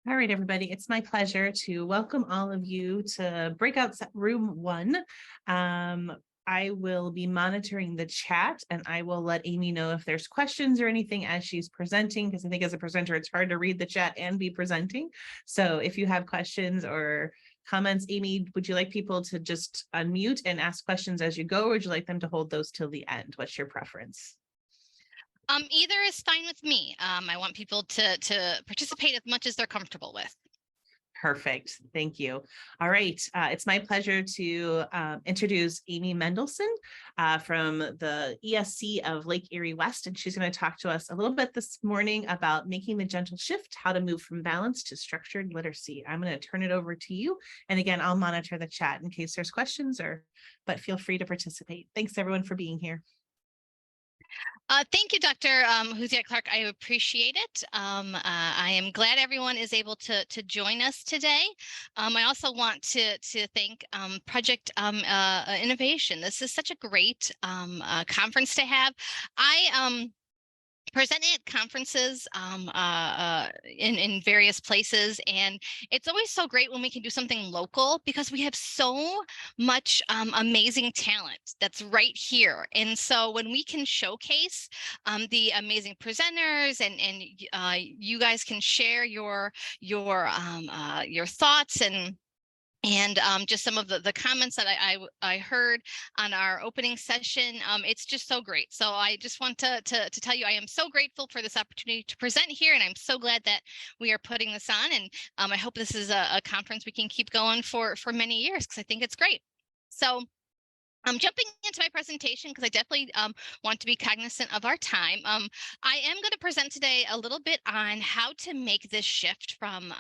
All right, everybody, it's my pleasure to welcome all of you to breakout room 1. I will be monitoring the chat and I will let Aimee know if there's questions or anything as she's presenting, because I think as a presenter, it's hard to read the chat and be presenting. So if you have questions or comments, Aimee, would you like people to just unmute and ask questions as you go, or would you like them to hold those till the end? What's your preference? Either is fine with me. I want people to participate as much as they're comfortable with. Perfect. Thank you. All right. It's my pleasure to introduce Aimee Mendelsohn from the ESC of Lake Erie West, and she's going to talk to us a little bit this morning about making the gentle shift, how to move from balance to structured literacy. I'm going to turn it over to you. And again, I'll monitor the chat in case there's questions, but feel free to participate. Thanks everyone for being here. Thank you, Dr. Clark. I appreciate it. I am glad everyone is able to join us today. I also want to thank Project Innovation. This is such a great conference to have. I present at conferences in various places, and it's always so great when we can do something local because we have so much amazing talent that's right here. And so when we can showcase the amazing presenters and you guys can share your thoughts and just some of the comments that I heard on our opening session, it's just so great. So I just want to tell you I am so grateful for this opportunity to present here, and I'm so glad that we are putting this on. And I hope this is a conference we can keep going for many years because I think it's great. So I'm jumping into my presentation because I definitely want to be cognizant of our time. I am going to present today a little bit on how to make this shift from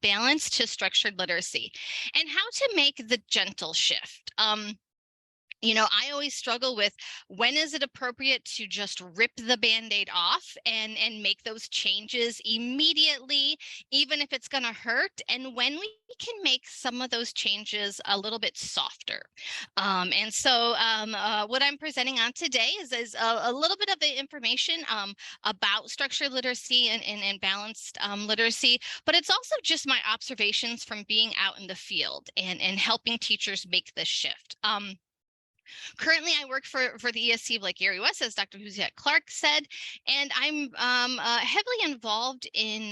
balance to structured literacy and how to make the gentle shift. I always struggle with when is it appropriate to just rip the Band-Aid off and make those changes immediately, even if it's going to hurt, and when we can make some of those changes a little bit softer. And so what I'm presenting on today is a little bit of the information about structured literacy and balanced literacy, but it's also just my observations from being out in the field and helping teachers make this shift. Currently, I work for the ESC of Lake Erie West, as Dr. Clark said, and I'm heavily involved in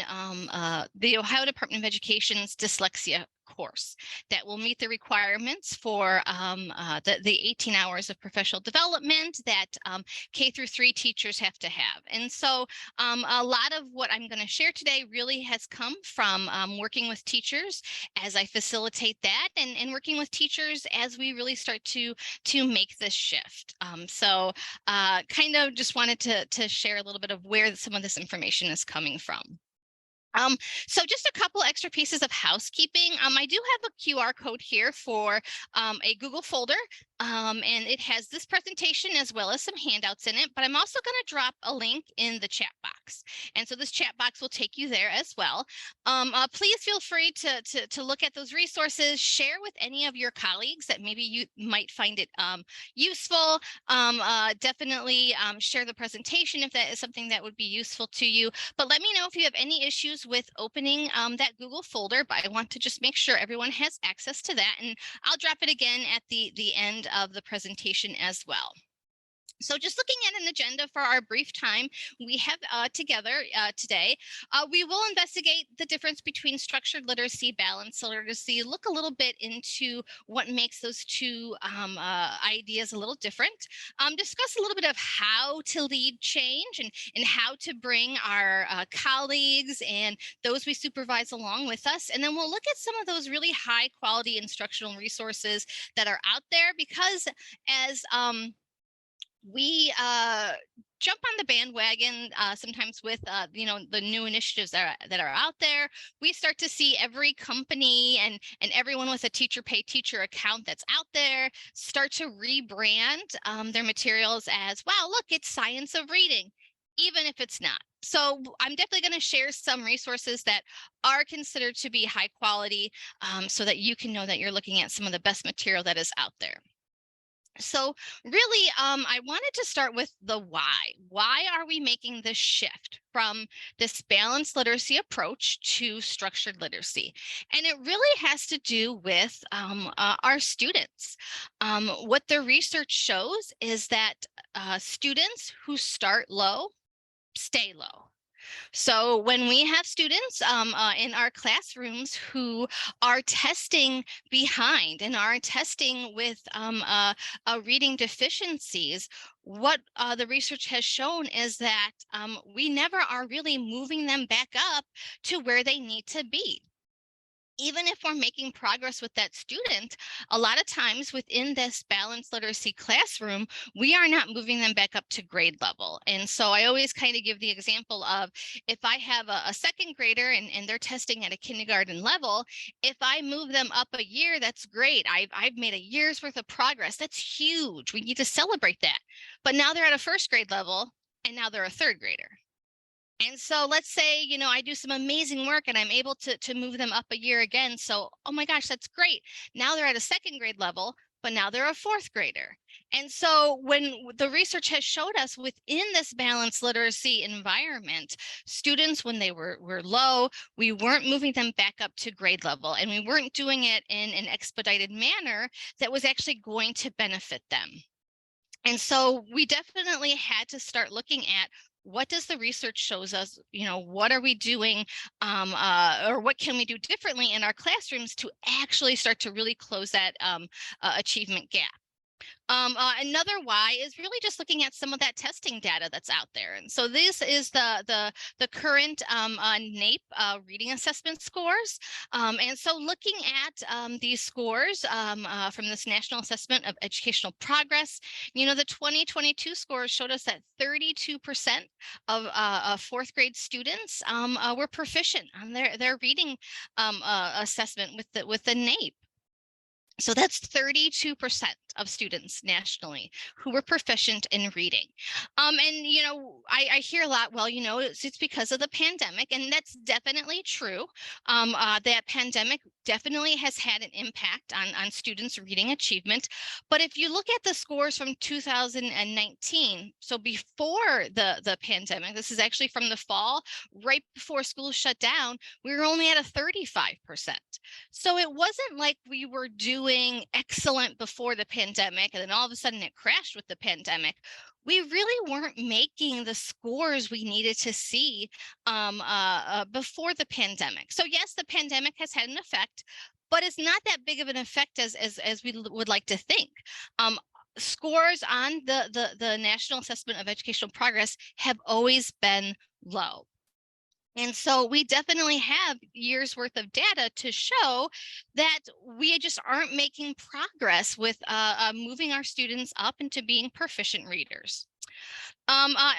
the Ohio Department of Education's dyslexia course that will meet the requirements for the 18 hours of professional development that K through 3 teachers have to have. And so a lot of what I'm going to share today really has come from working with teachers as I facilitate that and working with teachers as we really start to make this shift. So kind of just wanted to share a little bit of where some of this information is coming from. So just a couple extra pieces of housekeeping. I do have a QR code here for a Google folder, and it has this presentation as well as some handouts in it, but I'm also going to drop a link in the chat box. And so this chat box will take you there as well. Please feel free to look at those resources, share with any of your colleagues that maybe you might find it useful. Definitely share the presentation if that is something that would be useful to you. But let me know if you have any issues with opening that Google folder, but I want to just make sure everyone has access to that, and I'll drop it again at the end of the presentation as well. So just looking at an agenda for our brief time we have together today, we will investigate the difference between structured literacy, balanced literacy, look a little bit into what makes those two ideas a little different, discuss a little bit of how to lead change and how to bring our colleagues and those we supervise along with us. And then we'll look at some of those really high quality instructional resources that are out there, because as we jump on the bandwagon sometimes with the new initiatives that are out there. We start to see every company and everyone with a teacher pay teacher account that's out there start to rebrand their materials as, wow, look, it's science of reading, even if it's not. So I'm definitely going to share some resources that are considered to be high quality so that you can know that you're looking at some of the best material that is out there. So really, I wanted to start with the why. Why are we making this shift from this balanced literacy approach to structured literacy? And it really has to do with our students. What the research shows is that students who start low stay low. So when we have students in our classrooms who are testing behind and are testing with reading deficiencies, what the research has shown is that we never are really moving them back up to where they need to be. Even if we're making progress with that student, a lot of times within this balanced literacy classroom, we are not moving them back up to grade level. And so I always kind of give the example of if I have a second grader and they're testing at a kindergarten level, if I move them up a year, that's great. I've made a year's worth of progress. That's huge. We need to celebrate that. But now they're at a first grade level and now they're a third grader. And so let's say, I do some amazing work and I'm able to move them up a year again. So, oh my gosh, that's great. Now they're at a second grade level, but now they're a fourth grader. And so when the research has showed us within this balanced literacy environment, students, when they were low, we weren't moving them back up to grade level, and we weren't doing it in an expedited manner that was actually going to benefit them. And so we definitely had to start looking at what does the research shows us, what are we doing or what can we do differently in our classrooms to actually start to really close that achievement gap. Another why is really just looking at some of that testing data that's out there. And so this is the current NAEP reading assessment scores. And so looking at these scores from this National Assessment of Educational Progress, the 2022 scores showed us that 32% of fourth grade students were proficient on their reading assessment with the NAEP. So that's 32% of students nationally who were proficient in reading. I hear a lot, well, it's because of the pandemic, and that's definitely true. That pandemic definitely has had an impact on students' reading achievement. But if you look at the scores from 2019, so before the pandemic, this is actually from the fall, right before school shut down, we were only at a 35%. So it wasn't like we were doing excellent before the pandemic and then all of a sudden it crashed with the pandemic. We really weren't making the scores we needed to see before the pandemic. So yes, the pandemic has had an effect, but it's not that big of an effect as we would like to think. Scores on the National Assessment of Educational Progress have always been low. And so we definitely have years worth of data to show that we just aren't making progress with moving our students up into being proficient readers.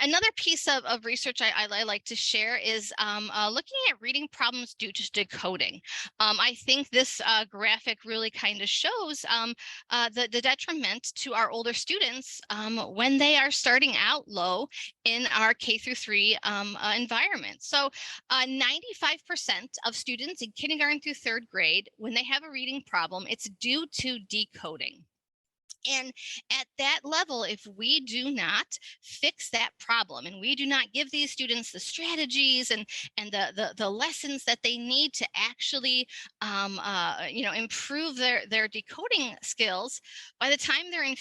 Another piece of research I like to share is looking at reading problems due to decoding. I think this graphic really kind of shows the detriment to our older students when they are starting out low in our K-3 environment. So 95% of students in kindergarten through third grade, when they have a reading problem, it's due to decoding. And at that level, if we do not fix that problem and we do not give these students the strategies and the lessons that they need to actually improve their decoding skills, by the time they're in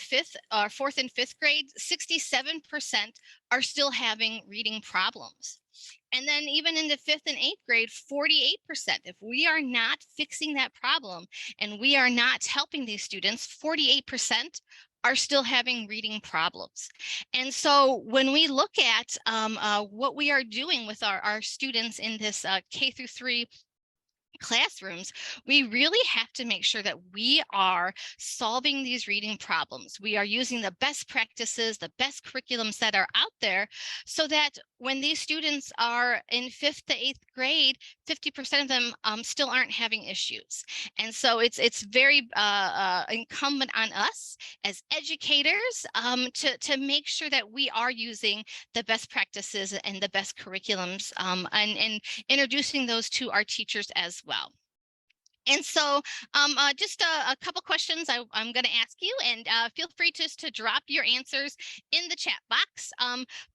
fourth and fifth grade, 67% are still having reading problems. And then even into fifth and eighth grade, 48%. If we are not fixing that problem and we are not helping these students, 48% are still having reading problems. And so when we look at what we are doing with our students in this K-3 classrooms, we really have to make sure that we are solving these reading problems. We are using the best practices, the best curriculums that are out there, so that when these students are in fifth to eighth grade, 50% of them still aren't having issues. And so it's very incumbent on us as educators to make sure that we are using the best practices and the best curriculums and introducing those to our teachers as well. And so just a couple questions I'm going to ask you, and feel free just to drop your answers in the chat box.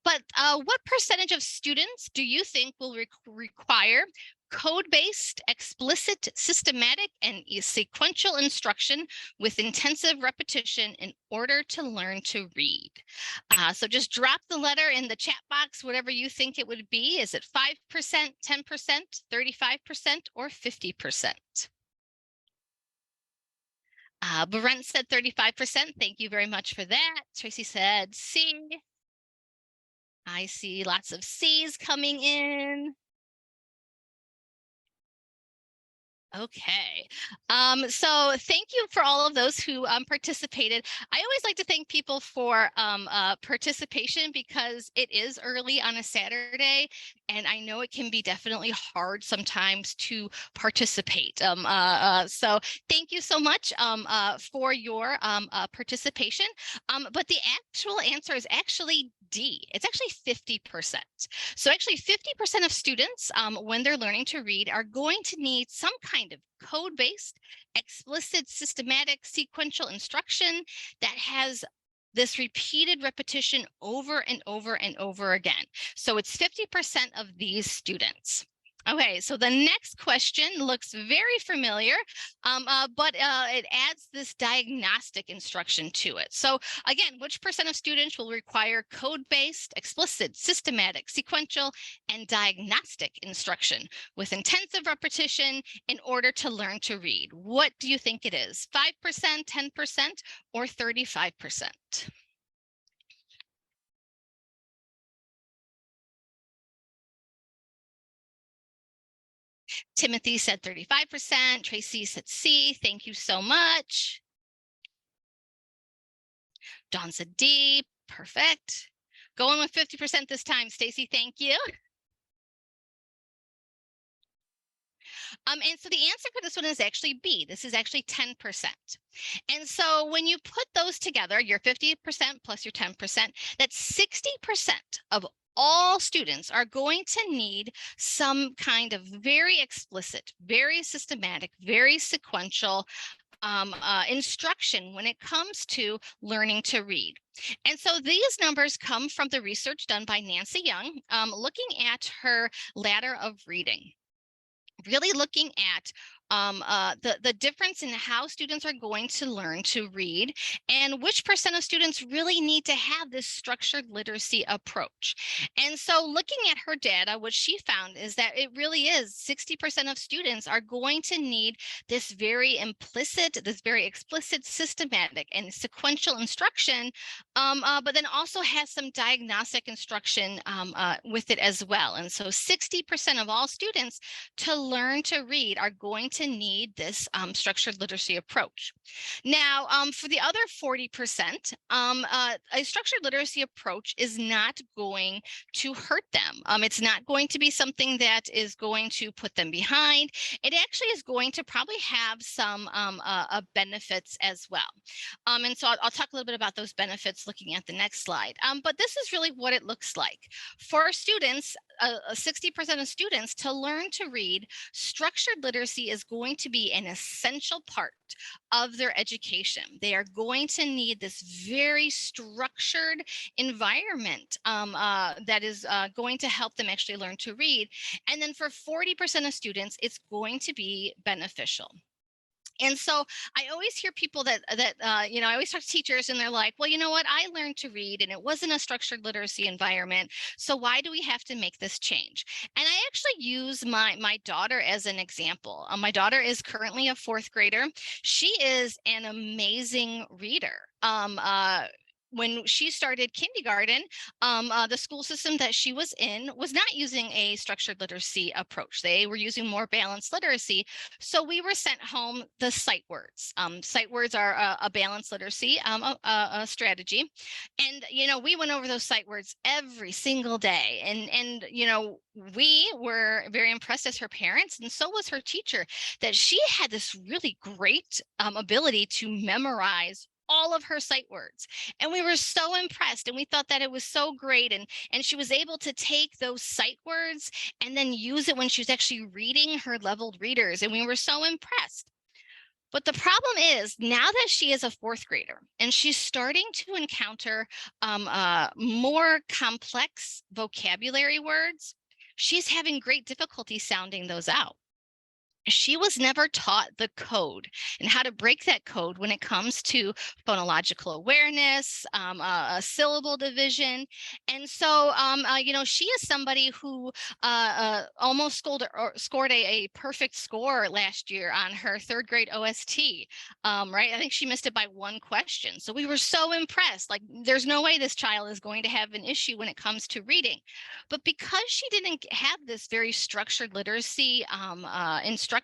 But what percentage of students do you think will require code-based, explicit, systematic, and sequential instruction with intensive repetition in order to learn to read? So just drop the letter in the chat box, whatever you think it would be. Is it 5%, 10%, 35%, or 50%? Brent said 35%. Thank you very much for that. Tracy said C. I see lots of C's coming in. Okay. So thank you for all of those who participated. I always like to thank people for participation because it is early on a Saturday, and I know it can be definitely hard sometimes to participate. So thank you so much for your participation. But the actual answer is actually D. It's actually 50%. So actually 50% of students, when they're learning to read, are going to need some kind of code-based, explicit, systematic, sequential instruction that has this repeated repetition over and over and over again. So it's 50% of these students. Okay, so the next question looks very familiar, but it adds this diagnostic instruction to it. So again, which percent of students will require code-based, explicit, systematic, sequential, and diagnostic instruction with intensive repetition in order to learn to read? What do you think it is? 5%, 10%, or 35%? Timothy said 35%. Tracy said C. Thank you so much. Dawn said D. Perfect. Going with 50% this time, Stacy. Thank you. And so the answer for this one is actually B. This is actually 10%. And so when you put those together, your 50% plus your 10%, that's 60% of all students are going to need some kind of very explicit, very systematic, very sequential instruction when it comes to learning to read. And so these numbers come from the research done by Nancy Young, looking at her ladder of reading, really looking at the difference in how students are going to learn to read and which percent of students really need to have this structured literacy approach. And so looking at her data, what she found is that it really is 60% of students are going to need this very implicit, this very explicit, systematic, and sequential instruction, but then also has some diagnostic instruction with it as well. And so 60% of all students to learn to read are going to need this structured literacy approach. Now, for the other 40%, a structured literacy approach is not going to hurt them. It's not going to be something that is going to put them behind. It actually is going to probably have some benefits as well. And so I'll talk a little bit about those benefits looking at the next slide. But this is really what it looks like. For students, 60% of students to learn to read, structured literacy is going to be an essential part of their education. They are going to need this very structured environment that is going to help them actually learn to read. And then for 40% of students, it's going to be beneficial. And so I always hear people that I always talk to teachers and they're like, well, you know what, I learned to read and it wasn't a structured literacy environment. So why do we have to make this change? And I actually use my daughter as an example. My daughter is currently a fourth grader. She is an amazing reader. When she started kindergarten, the school system that she was in was not using a structured literacy approach. They were using more balanced literacy. So we were sent home the sight words. Sight words are a balanced literacy a strategy. And, we went over those sight words every single day. And we were very impressed as her parents, and so was her teacher, that she had this really great ability to memorize all of her sight words. And we were so impressed, and we thought that it was so great. And she was able to take those sight words and then use it when she was actually reading her leveled readers. And we were so impressed. But the problem is now that she is a fourth grader and she's starting to encounter more complex vocabulary words, she's having great difficulty sounding those out. She was never taught the code and how to break that code when it comes to phonological awareness, syllable division. And so, she is somebody who almost scored a perfect score last year on her third grade OST, right? I think she missed it by one question. So we were so impressed. Like, there's no way this child is going to have an issue when it comes to reading. But because she didn't have this very structured literacy instruction,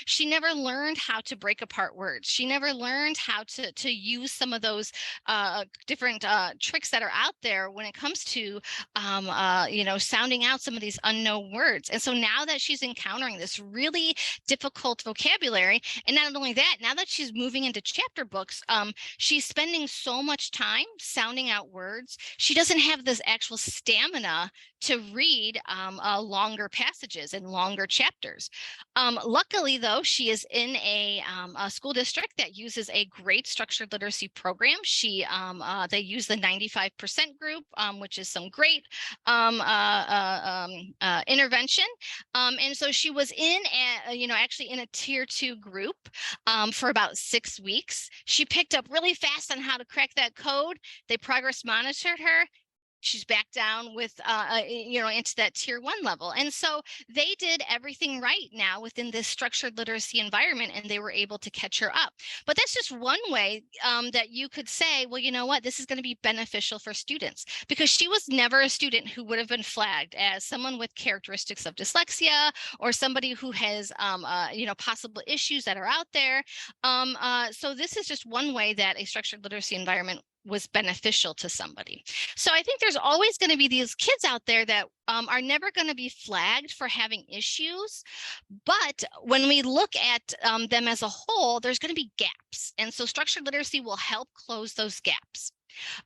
she never learned how to break apart words. She never learned how to use some of those different tricks that are out there when it comes to sounding out some of these unknown words. And so now that she's encountering this really difficult vocabulary, and not only that, now that she's moving into chapter books, she's spending so much time sounding out words. She doesn't have this actual stamina to read longer passages and longer chapters. Luckily, though, she is in a school district that uses a great structured literacy program. They use the 95% group, which is some great intervention. And so she was actually in a tier 2 group for about 6 weeks. She picked up really fast on how to crack that code. They progress monitored her. She's back down with, into that tier 1 level. And so they did everything right now within this structured literacy environment, and they were able to catch her up. But that's just one way that you could say, well, you know what, this is going to be beneficial for students, because she was never a student who would have been flagged as someone with characteristics of dyslexia or somebody who has, possible issues that are out there. So this is just one way that a structured literacy environment was beneficial to somebody. So I think there's always going to be these kids out there that are never going to be flagged for having issues. But when we look at them as a whole, there's going to be gaps. And so structured literacy will help close those gaps.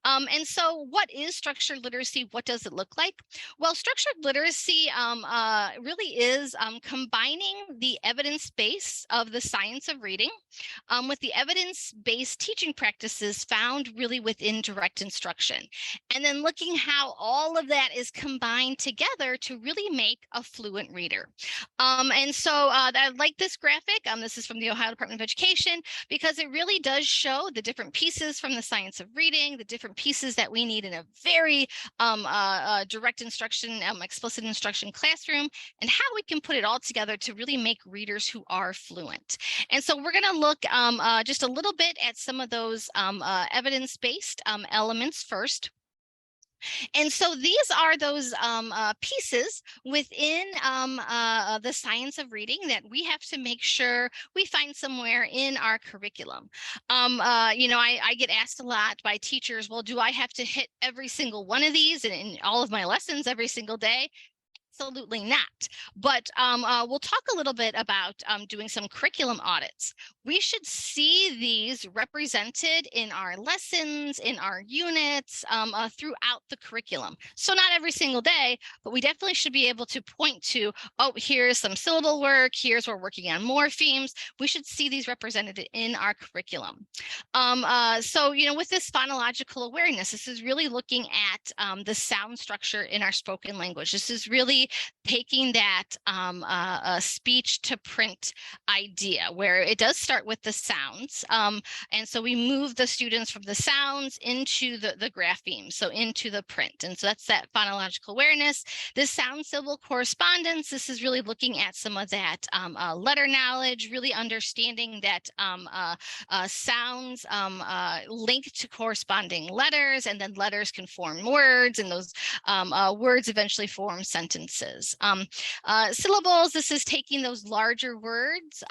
And so what is structured literacy? What does it look like? Well, structured literacy really is combining the evidence base of the science of reading with the evidence-based teaching practices found really within direct instruction. And then looking how all of that is combined together to really make a fluent reader. And so I like this graphic. This is from the Ohio Department of Education, because it really does show the different pieces from the science of reading, the different pieces that we need in a very direct instruction, explicit instruction classroom, and how we can put it all together to really make readers who are fluent. And so we're going to look just a little bit at some of those evidence-based elements first. And so these are those pieces within the science of reading that we have to make sure we find somewhere in our curriculum. I get asked a lot by teachers, well, do I have to hit every single one of these in all of my lessons every single day? Absolutely not. But we'll talk a little bit about doing some curriculum audits. We should see these represented in our lessons, in our units, throughout the curriculum. So not every single day, but we definitely should be able to point to, oh, here's some syllable work, here's where we're working on morphemes. We should see these represented in our curriculum. With this phonological awareness, this is really looking at the sound structure in our spoken language. This is really taking that speech to print idea, where it does start with the sounds. And so we move the students from the sounds into the grapheme, so into the print. And so that's that phonological awareness. This sound syllable correspondence, this is really looking at some of that letter knowledge, really understanding that sounds link to corresponding letters, and then letters can form words, and those words eventually form sentences. Syllables, this is taking those larger words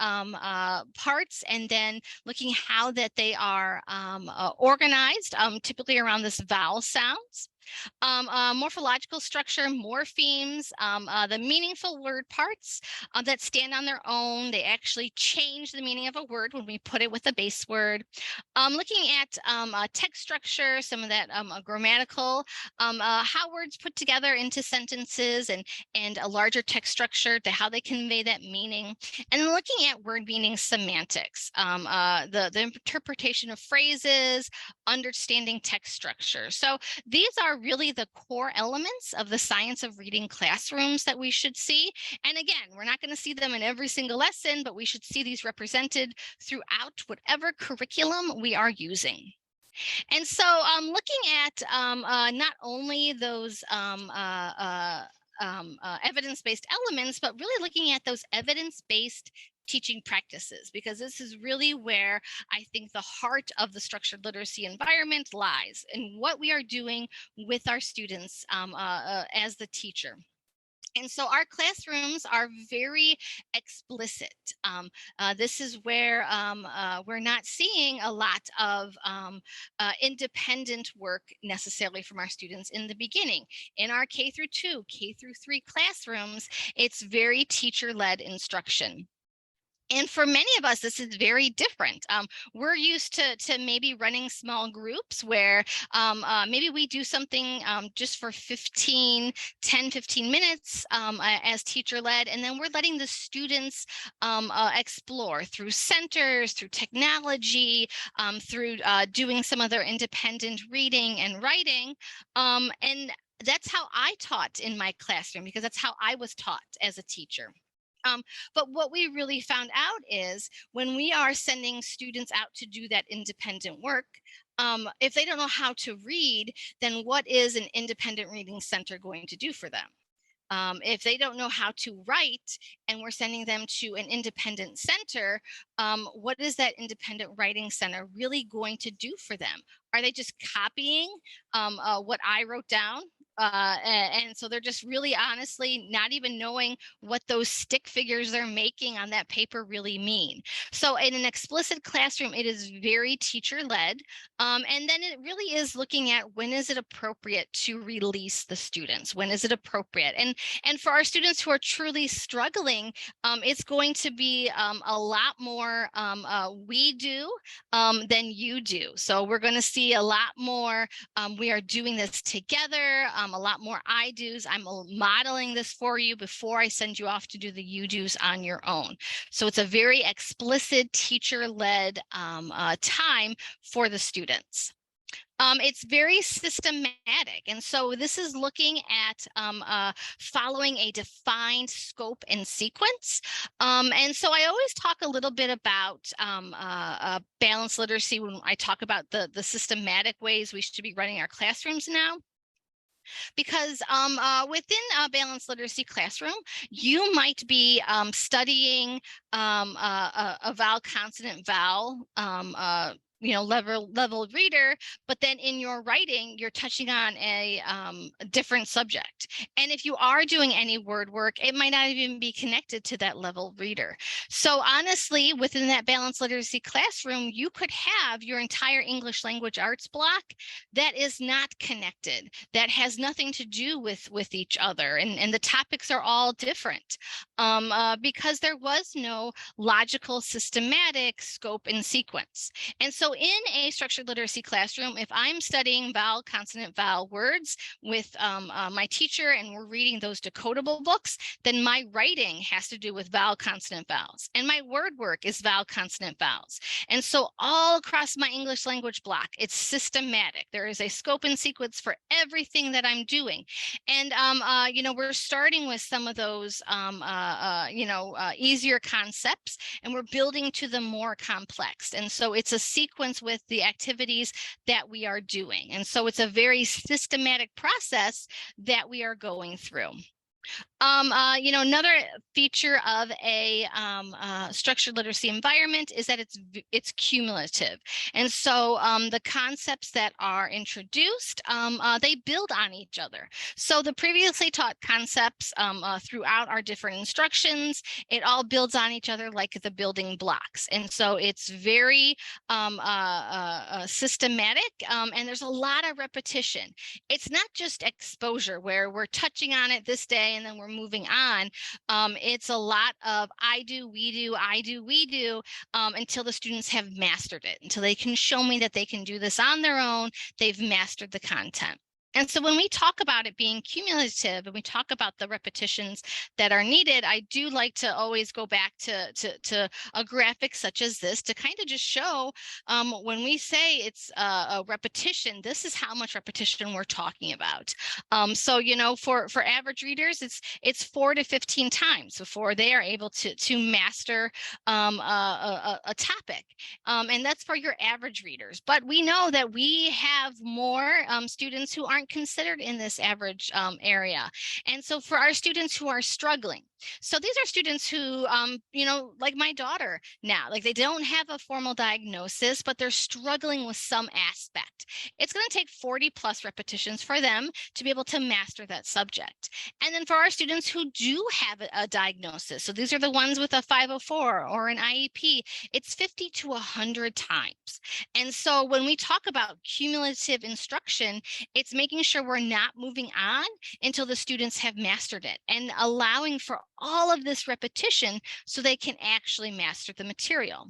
parts and then looking how that they are organized, typically around this vowel sounds. Morphological structure, morphemes, the meaningful word parts that stand on their own. They actually change the meaning of a word when we put it with a base word. Looking at text structure, some of that grammatical, how words put together into sentences and a larger text structure to how they convey that meaning. And then looking at word meaning semantics, the interpretation of phrases, understanding text structure. So these are really the core elements of the science of reading classrooms that we should see. And again, we're not going to see them in every single lesson, but we should see these represented throughout whatever curriculum we are using. And so looking at not only those evidence-based elements, but really looking at those evidence-based teaching practices, because this is really where I think the heart of the structured literacy environment lies, and what we are doing with our students as the teacher. And so our classrooms are very explicit. This is where we're not seeing a lot of independent work necessarily from our students in the beginning. In our K through 2, K through 3 classrooms, it's very teacher-led instruction. And for many of us, this is very different. We're used to maybe running small groups where maybe we do something just for 10, 15 minutes as teacher-led, and then we're letting the students explore through centers, through technology, through doing some of their independent reading and writing. And that's how I taught in my classroom, because that's how I was taught as a teacher. But what we really found out is when we are sending students out to do that independent work, if they don't know how to read, then what is an independent reading center going to do for them? If they don't know how to write and we're sending them to an independent center, what is that independent writing center really going to do for them? Are they just copying what I wrote down? And so they're just really honestly not even knowing what those stick figures they're making on that paper really mean. So in an explicit classroom, it is very teacher-led. And then it really is looking at when is it appropriate to release the students? When is it appropriate? And for our students who are truly struggling, it's going to be a lot more we do than you do. So we're going to see a lot more we are doing this together, a lot more I do's. I'm modeling this for you before I send you off to do the you do's on your own. So it's a very explicit teacher-led time for the students. It's very systematic. And so this is looking at following a defined scope and sequence. And so I always talk a little bit about balanced literacy when I talk about the systematic ways we should be running our classrooms now. Because within a balanced literacy classroom, you might be studying a vowel, consonant, vowel, level reader, but then in your writing, you're touching on a different subject. And if you are doing any word work, it might not even be connected to that level reader. So honestly, within that balanced literacy classroom, you could have your entire English language arts block that is not connected, that has nothing to do with each other. And the topics are all different because there was no logical, systematic scope and sequence. And so in a structured literacy classroom, if I'm studying vowel, consonant, vowel words with my teacher and we're reading those decodable books, then my writing has to do with vowel, consonant, vowels. And my word work is vowel, consonant, vowels. And so all across my English language block, it's systematic. There is a scope and sequence for everything that I'm doing. And, we're starting with some of those, easier concepts, and we're building to the more complex. And so it's a sequence with the activities that we are doing. And so it's a very systematic process that we are going through. Another feature of a structured literacy environment is that it's cumulative. And so the concepts that are introduced, they build on each other. So the previously taught concepts throughout our different instructions, it all builds on each other like the building blocks. And so it's very systematic, and there's a lot of repetition. It's not just exposure where we're touching on it this day and then we're moving on. It's a lot of I do, we do, I do, we do, until the students have mastered it, until they can show me that they can do this on their own, they've mastered the content. And so when we talk about it being cumulative and we talk about the repetitions that are needed, I do like to always go back to a graphic such as this to kind of just show when we say it's a repetition, this is how much repetition we're talking about. So, for average readers, it's 4 to 15 times before they are able to master a topic. And that's for your average readers. But we know that we have more students who aren't considered in this average area. And so for our students who are struggling, so these are students who, like my daughter now, like they don't have a formal diagnosis, but they're struggling with some aspect. It's going to take 40 plus repetitions for them to be able to master that subject. And then for our students who do have a diagnosis, so these are the ones with a 504 or an IEP, it's 50 to 100 times. And so when we talk about cumulative instruction, it's making sure we're not moving on until the students have mastered it and allowing for all of this repetition so they can actually master the material.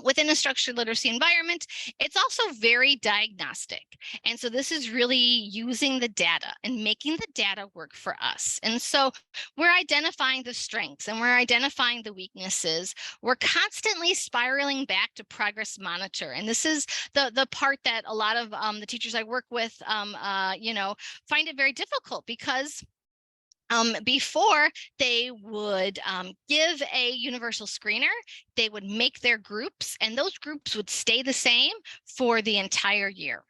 Within a structured literacy environment, it's also very diagnostic. And so this is really using the data and making the data work for us. And so we're identifying the strengths and we're identifying the weaknesses. We're constantly spiraling back to progress monitor. And this is the part that a lot of the teachers I work with, find it very difficult because before they would give a universal screener, they would make their groups, and those groups would stay the same for the entire year.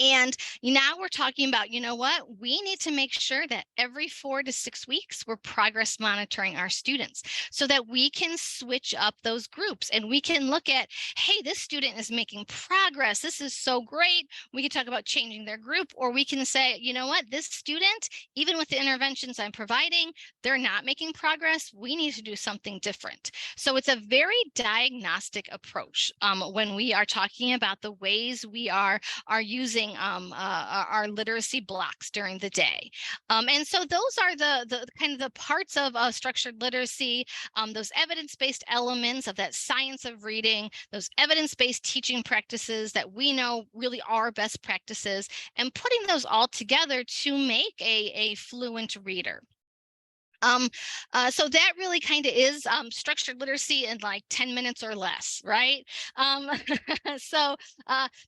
And now we're talking about, we need to make sure that every 4 to 6 weeks, we're progress monitoring our students so that we can switch up those groups and we can look at, hey, this student is making progress. This is so great. We can talk about changing their group, or we can say, this student, even with the interventions I'm providing, they're not making progress. We need to do something different. So it's a very diagnostic approach when we are talking about the ways we are using our literacy blocks during the day. And so those are the kind of the parts of structured literacy, those evidence-based elements of that science of reading, those evidence-based teaching practices that we know really are best practices, and putting those all together to make a fluent reader. So that really kind of is structured literacy in like 10 minutes or less, right? So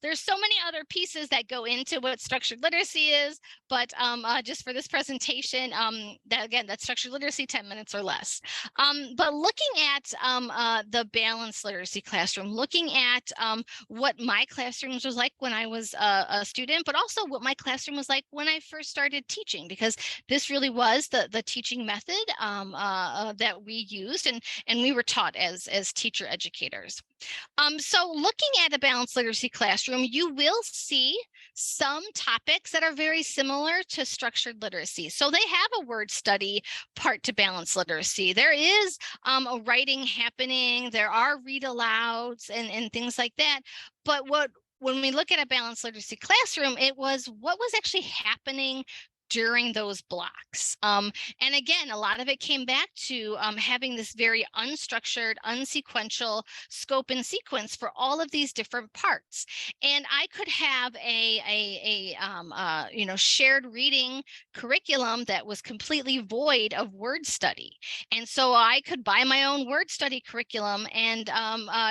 there's so many other pieces that go into what structured literacy is, but just for this presentation, that's structured literacy 10 minutes or less. But looking at the balanced literacy classroom, looking at what my classrooms was like when I was a student, but also what my classroom was like when I first started teaching, because this really was the teaching method that we used and we were taught as teacher educators. So looking at a balanced literacy classroom, you will see some topics that are very similar to structured literacy. So they have a word study part to balanced literacy. There is a writing happening. There are read alouds and things like that. But when we look at a balanced literacy classroom, it was what was actually happening during those blocks. And again, a lot of it came back to having this very unstructured, unsequential scope and sequence for all of these different parts. And I could have a shared reading curriculum that was completely void of word study. And so I could buy my own word study curriculum and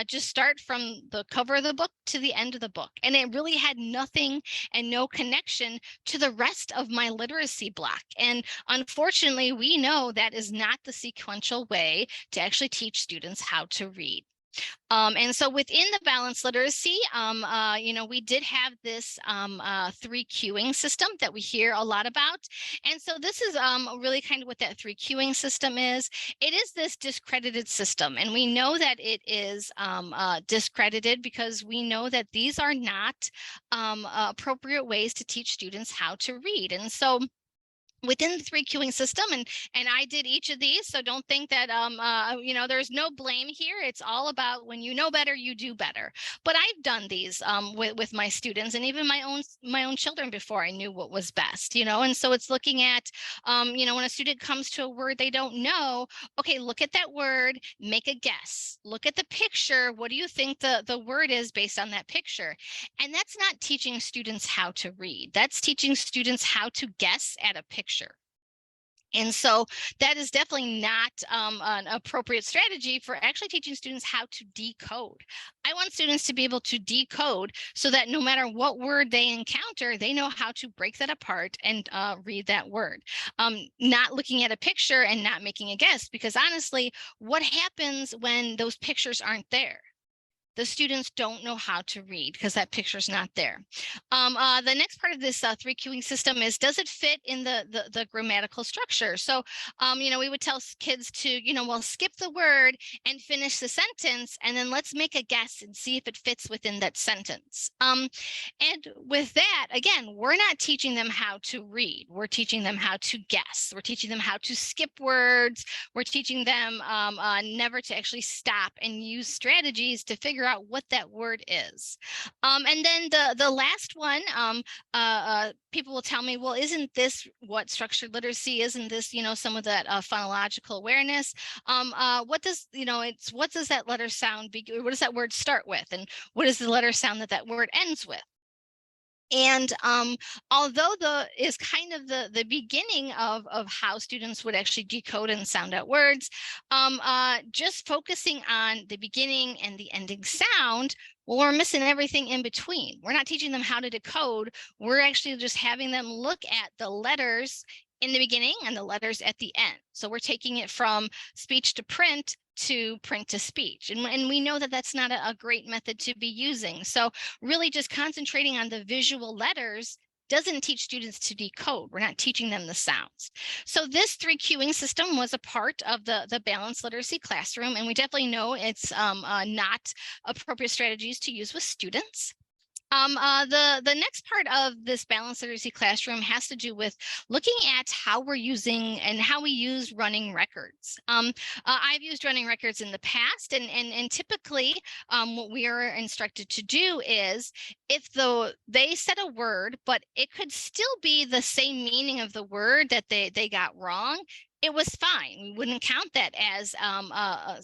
just start from the cover of the book to the end of the book. And it really had nothing and no connection to the rest of my literacy block. And unfortunately, we know that is not the sequential way to actually teach students how to read. And so within the balanced literacy, we did have this 3 queuing system that we hear a lot about. And so this is really kind of what that 3 queuing system is. It is this discredited system. And we know that it is discredited because we know that these are not appropriate ways to teach students how to read. And so within the 3 queuing system, and I did each of these, so don't think that there's no blame here. It's all about when you know better, you do better. But I've done these with my students and even my own children before I knew what was best, and so it's looking at when a student comes to a word they don't know, okay, look at that word, make a guess, look at the picture, what do you think the word is based on that picture? And that's not teaching students how to read, that's teaching students how to guess at a picture. And so that is definitely not an appropriate strategy for actually teaching students how to decode. I want students to be able to decode so that no matter what word they encounter, they know how to break that apart and read that word. Not looking at a picture and not making a guess, because honestly, what happens when those pictures aren't there? The students don't know how to read because that picture's not there. The next part of this 3 queuing system is, does it fit in the grammatical structure? So, we would tell kids to, skip the word and finish the sentence, and then let's make a guess and see if it fits within that sentence. And with that, again, we're not teaching them how to read. We're teaching them how to guess. We're teaching them how to skip words. We're teaching them never to actually stop and use strategies to figure out what that word is. And then the last one, people will tell me, well, isn't this what structured literacy is? Isn't this, some of that phonological awareness? What does that letter sound what does that word start with? And what is the letter sound that word ends with? And although is kind of the beginning of how students would actually decode and sound out words, just focusing on the beginning and the ending sound, well, we're missing everything in between. We're not teaching them how to decode. We're actually just having them look at the letters in the beginning and the letters at the end. So we're taking it from speech to print to speech. And we know that that's not a great method to be using. So really just concentrating on the visual letters doesn't teach students to decode. We're not teaching them the sounds. So this 3 queuing system was a part of the balanced literacy classroom, and we definitely know it's not appropriate strategies to use with students. The next part of this balanced literacy classroom has to do with looking at how we're using and how we use running records. I've used running records in the past, and typically what we are instructed to do is, if they said a word, but it could still be the same meaning of the word that they got wrong, it was fine. We wouldn't count that as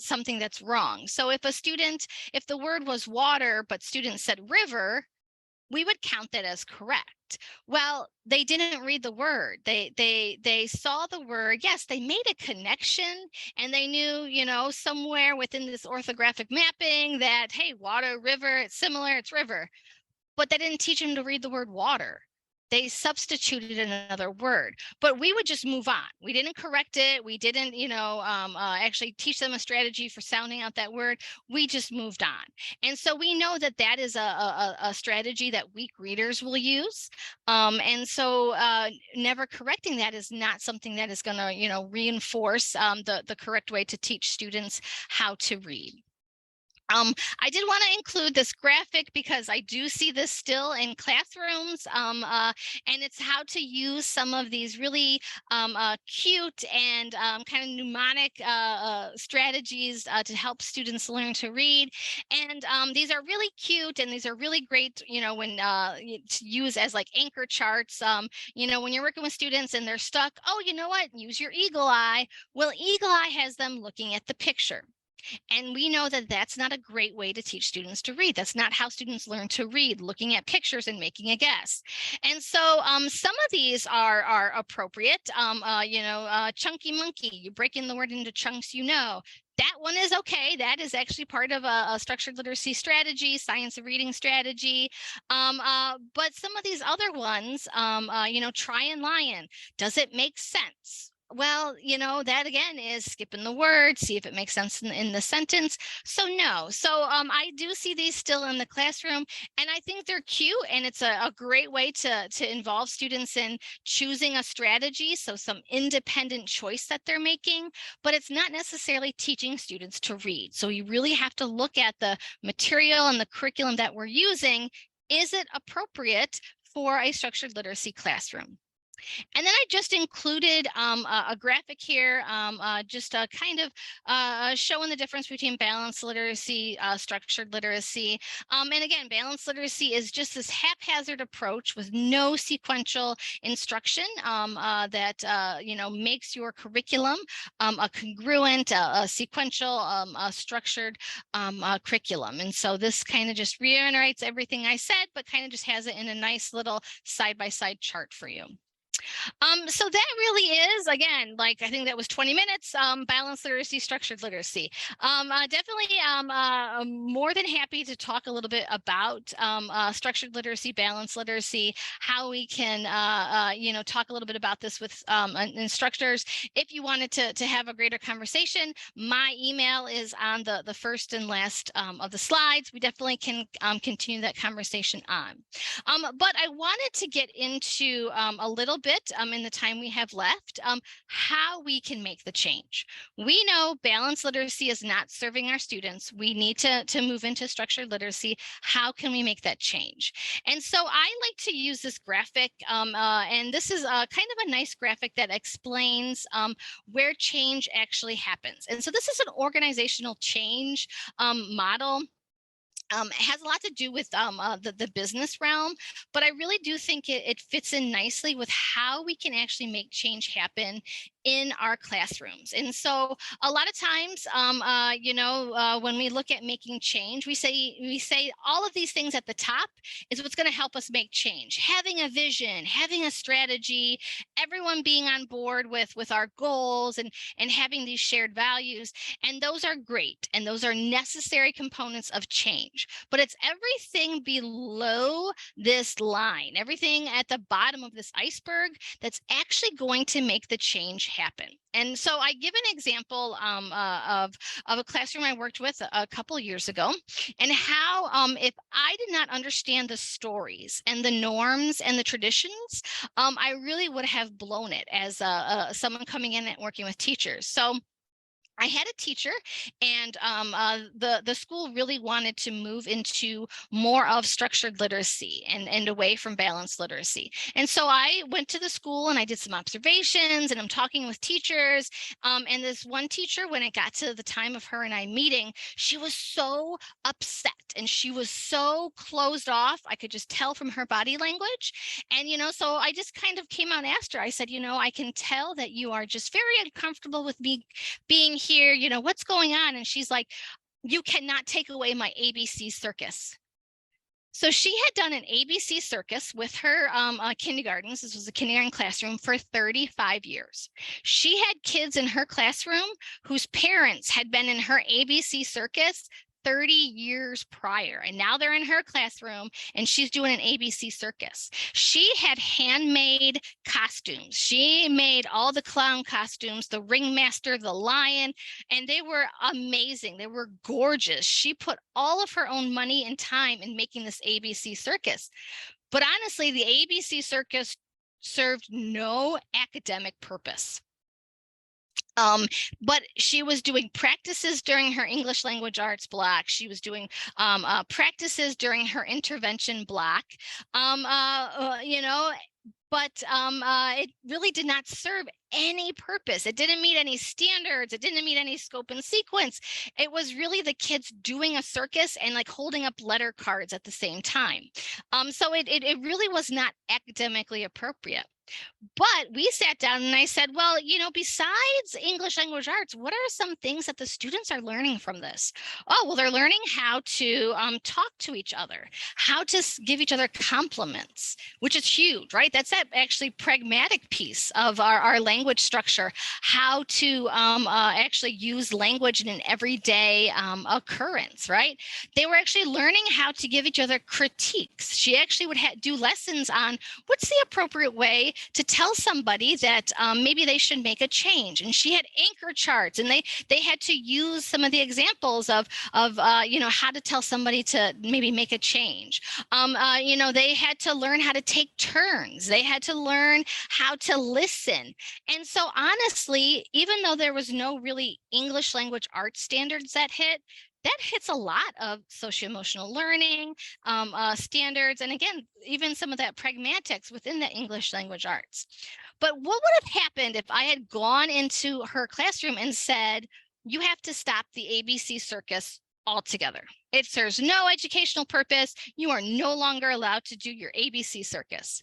something that's wrong. So if the word was water, but students said river, we would count that as correct. Well, they didn't read the word. They saw the word. Yes, they made a connection, and they knew, somewhere within this orthographic mapping that, hey, water, river, it's similar, it's river. But that didn't teach them to read the word water. They substituted another word, but we would just move on. We didn't correct it. We didn't, actually teach them a strategy for sounding out that word. We just moved on. And so we know that is a strategy that weak readers will use. And so never correcting that is not something that is going to, reinforce the correct way to teach students how to read. I did want to include this graphic because I do see this still in classrooms, and it's how to use some of these really cute and kind of mnemonic strategies to help students learn to read. And these are really cute, and these are really great, when to use as like anchor charts. When you're working with students and they're stuck, oh, you know what? Use your eagle eye. Well, eagle eye has them looking at the picture. And we know that that's not a great way to teach students to read. That's not how students learn to read, looking at pictures and making a guess. And so some of these are appropriate. Chunky monkey, you break in the word into chunks, that one is okay. That is actually part of a structured literacy strategy, science of reading strategy. But some of these other ones, try and lion, does it make sense? Well, that again is skipping the word, see if it makes sense in the sentence. So no. So I do see these still in the classroom, and I think they're cute, and it's a great way to involve students in choosing a strategy. So some independent choice that they're making, but it's not necessarily teaching students to read. So you really have to look at the material and the curriculum that we're using. Is it appropriate for a structured literacy classroom? And then I just included a graphic here, just kind of showing the difference between balanced literacy, structured literacy. And again, balanced literacy is just this haphazard approach with no sequential instruction that makes your curriculum a congruent, a sequential, a structured curriculum. And so this kind of just reiterates everything I said, but kind of just has it in a nice little side-by-side chart for you. So that really is, again, like I think that was 20 minutes, balanced literacy, structured literacy. Definitely more than happy to talk a little bit about structured literacy, balanced literacy, how we can, talk a little bit about this with instructors. If you wanted to have a greater conversation, my email is on the first and last of the slides. We definitely can continue that conversation on. But I wanted to get into a little bit in the time we have left, how we can make the change. We know balanced literacy is not serving our students. We need to move into structured literacy. How can we make that change? And so I like to use this graphic, and this is kind of a nice graphic that explains where change actually happens. And so this is an organizational change model. It has a lot to do with the business realm, but I really do think it fits in nicely with how we can actually make change happen in our classrooms. And so a lot of times, when we look at making change, we say all of these things at the top is what's going to help us make change. Having a vision, having a strategy, everyone being on board with our goals and having these shared values. And those are great. And those are necessary components of change. But it's everything below this line, everything at the bottom of this iceberg that's actually going to make the change happen. And so I give an example of a classroom I worked with a couple years ago, and how if I did not understand the stories and the norms and the traditions, I really would have blown it as someone coming in and working with teachers. So I had a teacher, and the school really wanted to move into more of structured literacy and away from balanced literacy. And so I went to the school and I did some observations, and I'm talking with teachers. And this one teacher, when it got to the time of her and I meeting, she was so upset and she was so closed off. I could just tell from her body language. And, so I just kind of came out and asked her, I said, I can tell that you are just very uncomfortable with me being here, what's going on? And she's like, you cannot take away my ABC circus. So she had done an ABC circus with her kindergartens. This was a kindergarten classroom for 35 years. She had kids in her classroom whose parents had been in her ABC circus 30 years prior, and now they're in her classroom and she's doing an ABC circus. She had handmade costumes. She made all the clown costumes, the ringmaster, the lion, and they were amazing. They were gorgeous. She put all of her own money and time in making this ABC circus. But honestly, the ABC circus served no academic purpose. But she was doing practices during her English language arts block. She was doing practices during her intervention block. But it really did not serve any purpose. It didn't meet any standards. It didn't meet any scope and sequence. It was really the kids doing a circus and like holding up letter cards at the same time. So it really was not academically appropriate. But we sat down and I said, well, besides English language arts, what are some things that the students are learning from this? Oh, well, they're learning how to talk to each other, how to give each other compliments, which is huge, right? That's that actually pragmatic piece of our language structure, how to actually use language in an everyday occurrence, right? They were actually learning how to give each other critiques. She actually would do lessons on what's the appropriate way to tell somebody that maybe they should make a change. And she had anchor charts, and they had to use some of the examples of how to tell somebody to maybe make a change. They had to learn how to take turns. They had to learn how to listen. And so honestly, even though there was no really English language arts standards that hits a lot of socio-emotional learning standards. And again, even some of that pragmatics within the English language arts. But what would have happened if I had gone into her classroom and said, you have to stop the ABC circus altogether. It serves no educational purpose. You are no longer allowed to do your ABC circus.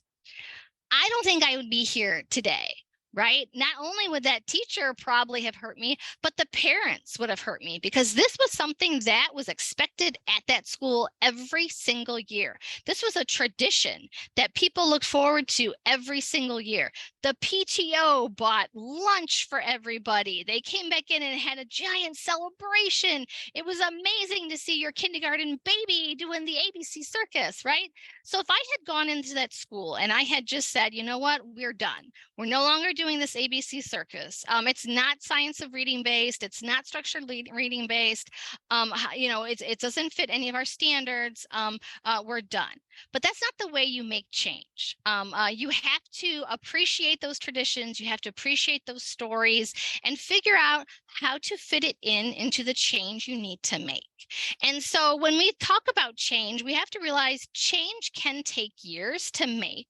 I don't think I would be here today, right? Not only would that teacher probably have hurt me, but the parents would have hurt me, because this was something that was expected at that school every single year. This was a tradition that people looked forward to every single year. The PTO bought lunch for everybody. They came back in and had a giant celebration. It was amazing to see your kindergarten baby doing the ABC circus, right? So if I had gone into that school and I had just said, you know what, we're done. We're no longer doing this ABC circus. It's not science of reading based. It's not structured reading based. It doesn't fit any of our standards. We're done. But that's not the way you make change. You have to appreciate those traditions. You have to appreciate those stories and figure out how to fit it into the change you need to make. And so when we talk about change, we have to realize change can take years to make.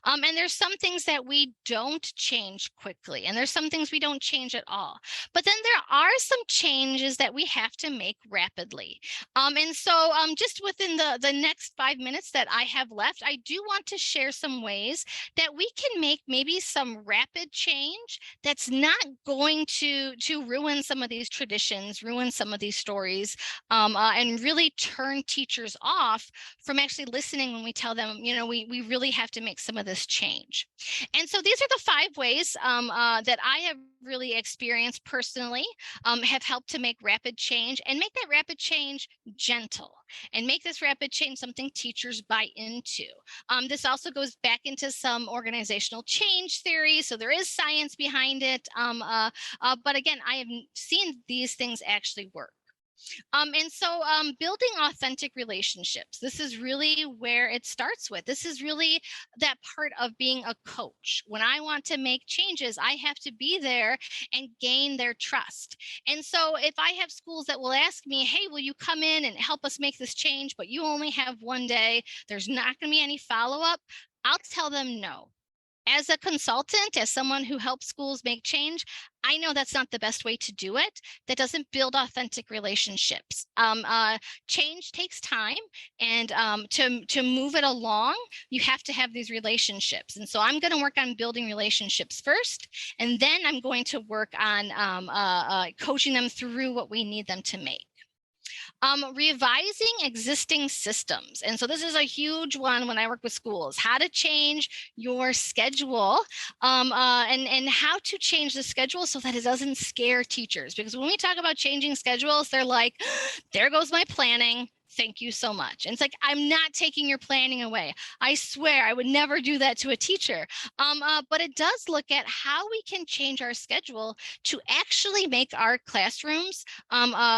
And there's some things that we don't change quickly, and there's some things we don't change at all. But then there are some changes that we have to make rapidly. And so just within the next 5 minutes that I have left, I do want to share some ways that we can make maybe some rapid change that's not going to ruin some of these traditions, ruin some of these stories, and really turn teachers off from actually listening when we tell them, we really have to make some of this change. And so these are the 5 ways that I have really experienced personally, have helped to make rapid change, and make that rapid change gentle, and make this rapid change something teachers buy into. This also goes back into some organizational change theory, so there is science behind it. But again, I have seen these things actually work. And so building authentic relationships, this is really where it starts with. This is really that part of being a coach. When I want to make changes, I have to be there and gain their trust. And so if I have schools that will ask me, hey, will you come in and help us make this change, but you only have 1 day, there's not going to be any follow-up, I'll tell them no. As a consultant, as someone who helps schools make change, I know that's not the best way to do it. That doesn't build authentic relationships. Change takes time, and to move it along, you have to have these relationships. And so I'm going to work on building relationships first, and then I'm going to work on coaching them through what we need them to make. Revising existing systems. And so this is a huge one when I work with schools, how to change your schedule, and how to change the schedule so that it doesn't scare teachers. Because when we talk about changing schedules, they're like, there goes my planning. Thank you so much. And it's like, I'm not taking your planning away. I swear I would never do that to a teacher. But it does look at how we can change our schedule to actually make our classrooms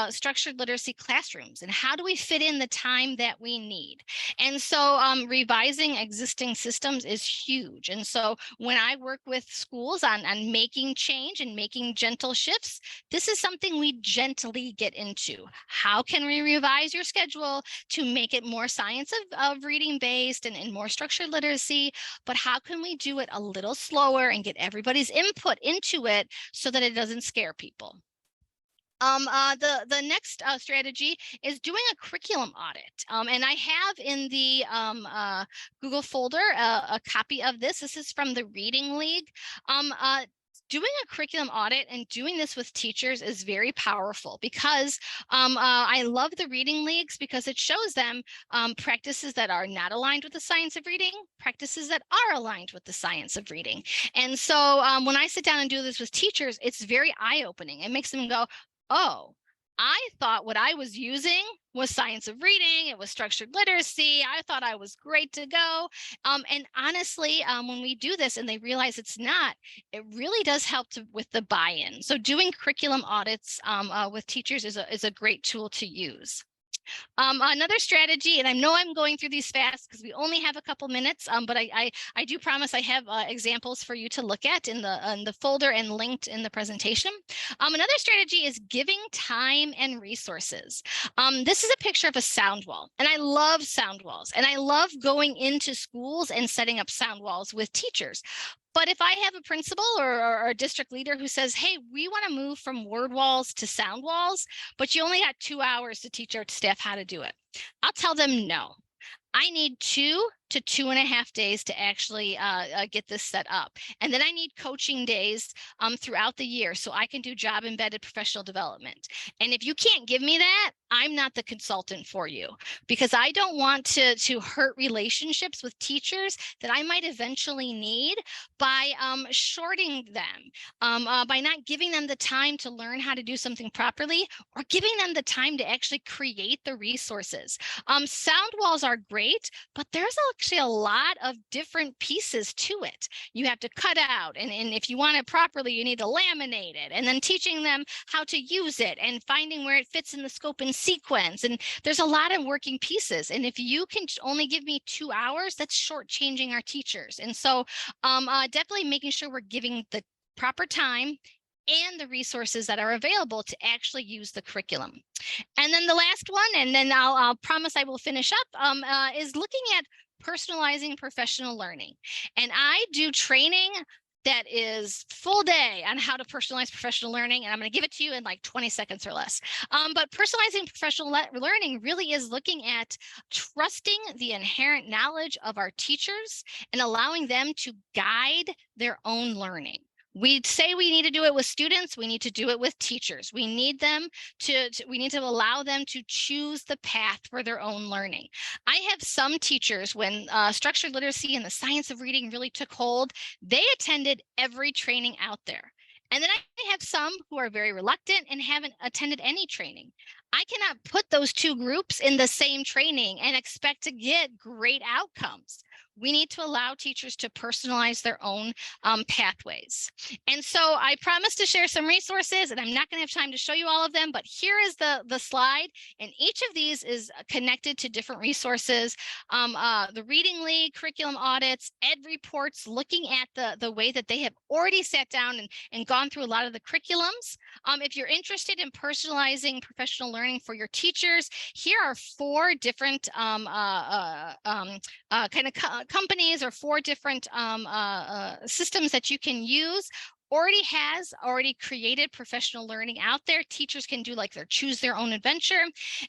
structured literacy classrooms. And how do we fit in the time that we need? And so revising existing systems is huge. And so when I work with schools on making change and making gentle shifts, this is something we gently get into. How can we revise your schedule to make it more science of reading based and more structured literacy, but how can we do it a little slower and get everybody's input into it so that it doesn't scare people? The next strategy is doing a curriculum audit. And I have in the Google folder a copy of this. This is from the Reading League. Doing a curriculum audit and doing this with teachers is very powerful, because I love the reading leagues, because it shows them practices that are not aligned with the science of reading, practices that are aligned with the science of reading. And so when I sit down and do this with teachers, it's very eye-opening. It makes them go, oh, I thought what I was using was science of reading. It was structured literacy. I thought I was great to go. And honestly, when we do this and they realize it's not, it really does help with the buy-in. So doing curriculum audits with teachers is a great tool to use. Another strategy, and I know I'm going through these fast because we only have a couple minutes, but I do promise I have examples for you to look at in the folder and linked in the presentation. Another strategy is giving time and resources. This is a picture of a sound wall, and I love sound walls, and I love going into schools and setting up sound walls with teachers. But if I have a principal or a district leader who says, hey, we want to move from word walls to sound walls, but you only got 2 hours to teach our staff how to do it, I'll tell them no. I need 2 to 2.5 days to actually get this set up. And then I need coaching days throughout the year so I can do job embedded professional development. And if you can't give me that, I'm not the consultant for you, because I don't want to hurt relationships with teachers that I might eventually need by shorting them, by not giving them the time to learn how to do something properly, or giving them the time to actually create the resources. Sound walls are great, but there's actually a lot of different pieces to it. You have to cut out, and if you want it properly, you need to laminate it, and then teaching them how to use it and finding where it fits in the scope and sequence. And there's a lot of working pieces. And if you can only give me 2 hours, that's shortchanging our teachers. And so definitely making sure we're giving the proper time and the resources that are available to actually use the curriculum. And then the last one, and then I'll promise I will finish up, is looking at personalizing professional learning. And I do training that is full day on how to personalize professional learning, and I'm going to give it to you in like 20 seconds or less. But personalizing professional learning really is looking at trusting the inherent knowledge of our teachers and allowing them to guide their own learning. We say we need to do it with students. We need to do it with teachers. We need them we need to allow them to choose the path for their own learning. I have some teachers, when structured literacy and the science of reading really took hold, they attended every training out there. And then I have some who are very reluctant and haven't attended any training. I cannot put those two groups in the same training and expect to get great outcomes. We need to allow teachers to personalize their own pathways. And so I promised to share some resources, and I'm not going to have time to show you all of them, but here is the slide. And each of these is connected to different resources. The Reading League, curriculum audits, ed reports, looking at the way that they have already sat down and gone through a lot of the curriculums. If you're interested in personalizing professional learning for your teachers, here are 4 different companies or 4 different systems that you can use. Already created professional learning out there. Teachers can do like their choose their own adventure.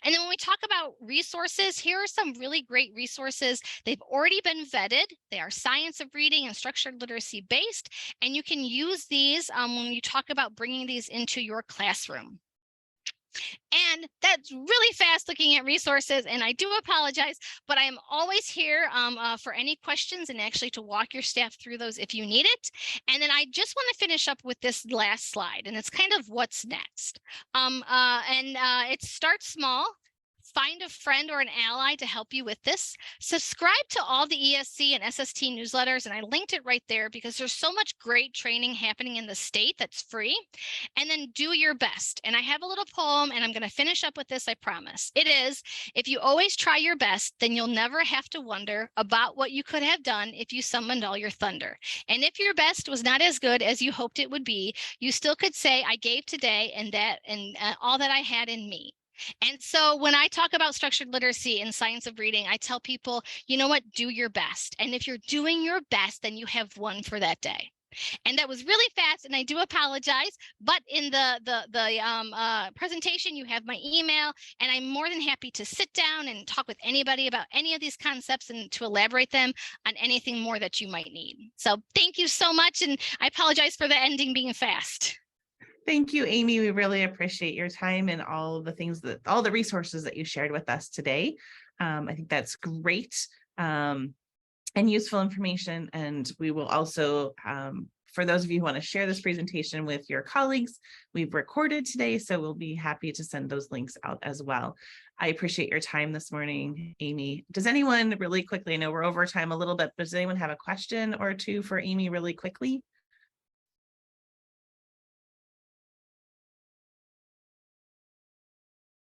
And then when we talk about resources, here are some really great resources. They've already been vetted. They are science of reading and structured literacy based. And you can use these when you talk about bringing these into your classroom. And that's really fast looking at resources, and I do apologize, but I am always here for any questions and actually to walk your staff through those if you need it. And then I just want to finish up with this last slide, and it's kind of what's next. It starts small. Find a friend or an ally to help you with this. Subscribe to all the ESC and SST newsletters, and I linked it right there because there's so much great training happening in the state that's free. And then do your best. And I have a little poem, and I'm going to finish up with this, I promise. It is, if you always try your best, then you'll never have to wonder about what you could have done if you summoned all your thunder. And if your best was not as good as you hoped it would be, you still could say, I gave today and all that I had in me. And so when I talk about structured literacy and science of reading, I tell people, you know what, do your best. And if you're doing your best, then you have won for that day. And that was really fast, and I do apologize, but in the presentation, you have my email, and I'm more than happy to sit down and talk with anybody about any of these concepts and to elaborate them on anything more that you might need. So thank you so much, and I apologize for the ending being fast. Thank you, Aimee. We really appreciate your time and all the resources that you shared with us today. I think that's great and useful information. And we will also For those of you who want to share this presentation with your colleagues, we've recorded today, so we'll be happy to send those links out as well. I appreciate your time this morning, Aimee. Does anyone really quickly, I know we're over time a little bit, but does anyone have a question or two for Aimee really quickly?